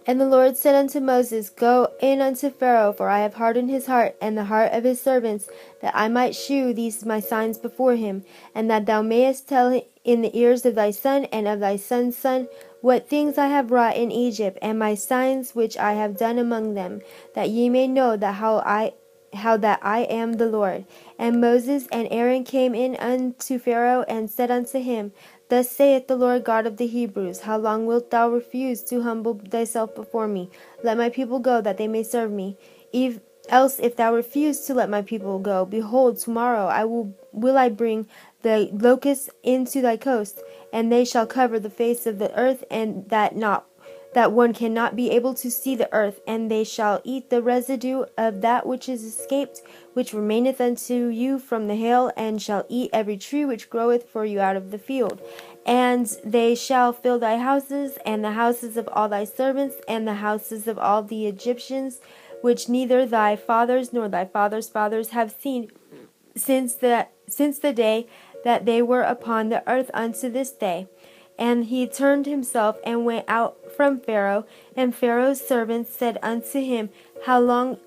And the Lord said unto Moses, Go in unto Pharaoh, for I have hardened his heart and the heart of his servants, that I might shew these my signs before him, and that thou mayest tell in the ears of thy son and of thy son's son what things I have wrought in Egypt, and my signs which I have done among them, that ye may know that how that I am the Lord. And Moses and Aaron came in unto Pharaoh, and said unto him, Thus saith the Lord God of the Hebrews, How long wilt thou refuse to humble thyself before me? Let my people go, that they may serve me. Else if thou refuse to let my people go, behold, tomorrow will I bring the locusts into thy coast, and they shall cover the face of the earth, and that one cannot be able to see the earth, and they shall eat the residue of that which is escaped, which remaineth unto you from the hail, and shall eat every tree which groweth for you out of the field. And they shall fill thy houses, and the houses of all thy servants, and the houses of all the Egyptians, which neither thy fathers nor thy fathers' fathers have seen since the day that they were upon the earth unto this day. And he turned himself and went out from Pharaoh, and Pharaoh's servants said unto him, How long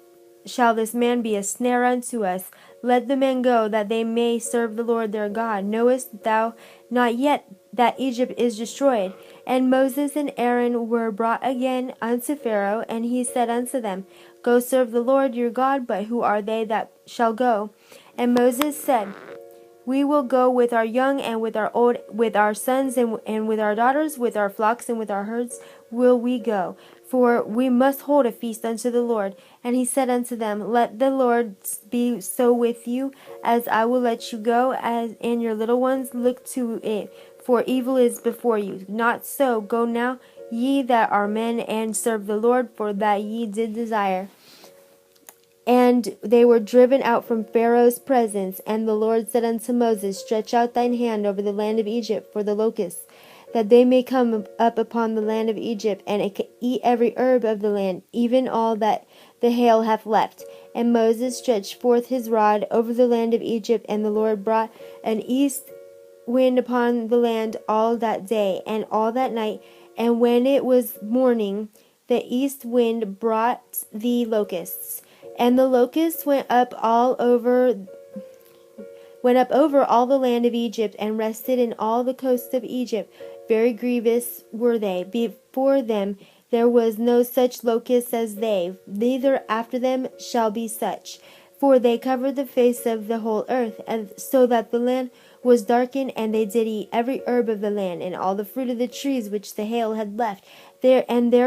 shall this man be a snare unto us? Let the men go, that they may serve the Lord their God. Knowest thou not yet that Egypt is destroyed? And Moses and Aaron were brought again unto Pharaoh, and he said unto them, Go serve the Lord your God, but who are they that shall go? And Moses said, We will go with our young and with our old, with our sons and with our daughters, with our flocks and with our herds will we go. For we must hold a feast unto the Lord. And he said unto them, Let the Lord be so with you, as I will let you go, and your little ones look to it, for evil is before you. Not so, go now, ye that are men, and serve the Lord, for that ye did desire. And they were driven out from Pharaoh's presence. And the Lord said unto Moses, Stretch out thine hand over the land of Egypt for the locusts, that they may come up upon the land of Egypt, and eat every herb of the land, even all that the hail hath left. And Moses stretched forth his rod over the land of Egypt, and the Lord brought an east wind upon the land all that day and all that night. And when it was morning, the east wind brought the locusts. And the locusts went up over all the land of Egypt, and rested in all the coasts of Egypt. Very grievous were they. Before them there was no such locusts as they, neither after them shall be such. For they covered the face of the whole earth, and so that the land was darkened, and they did eat every herb of the land, and all the fruit of the trees which the hail had left. There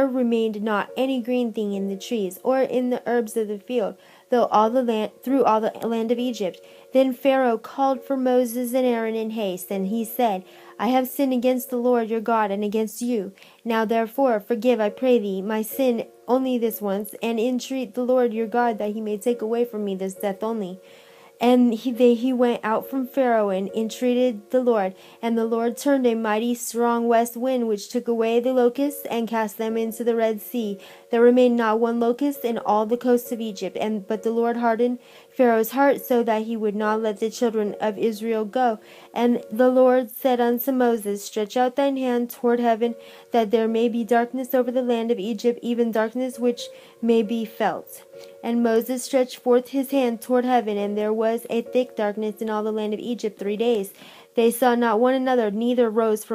remained not any green thing in the trees, or in the herbs of the field, through all the land of Egypt. Then Pharaoh called for Moses and Aaron in haste, and he said, I have sinned against the Lord your God, and against you. Now therefore forgive, I pray thee, my sin only this once, and entreat the Lord your God that he may take away from me this death only. And he went out from Pharaoh and entreated the Lord. And the Lord turned a mighty strong west wind, which took away the locusts and cast them into the Red Sea. There remained not one locust in all the coasts of Egypt. But the Lord hardened Pharaoh's heart, so that he would not let the children of Israel go. And the Lord said unto Moses, Stretch out thine hand toward heaven, that there may be darkness over the land of Egypt, even darkness which may be felt. And Moses stretched forth his hand toward heaven, and there was a thick darkness in all the land of Egypt 3 days. They saw not one another, neither rose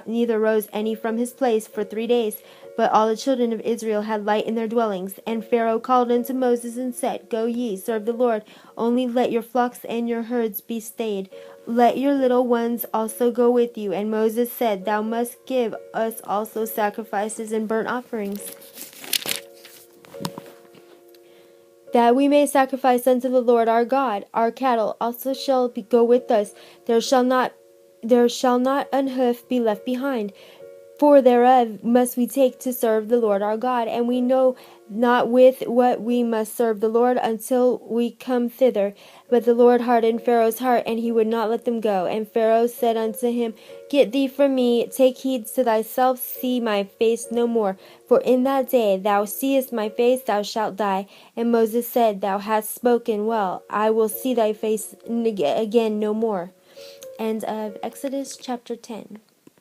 neither rose any from his place for 3 days. But all the children of Israel had light in their dwellings. And Pharaoh called unto Moses and said, Go ye, serve the Lord, only let your flocks and your herds be stayed. Let your little ones also go with you. And Moses said, Thou must give us also sacrifices and burnt offerings, that we may sacrifice unto the Lord our God. Our cattle also shall go with us. There shall not an hoof be left behind. For thereof must we take to serve the Lord our God, and we know not with what we must serve the Lord until we come thither. But the Lord hardened Pharaoh's heart, and he would not let them go. And Pharaoh said unto him, Get thee from me, take heed to thyself, see my face no more. For in that day thou seest my face, thou shalt die. And Moses said, Thou hast spoken well, I will see thy face again no more. End of Exodus chapter 10.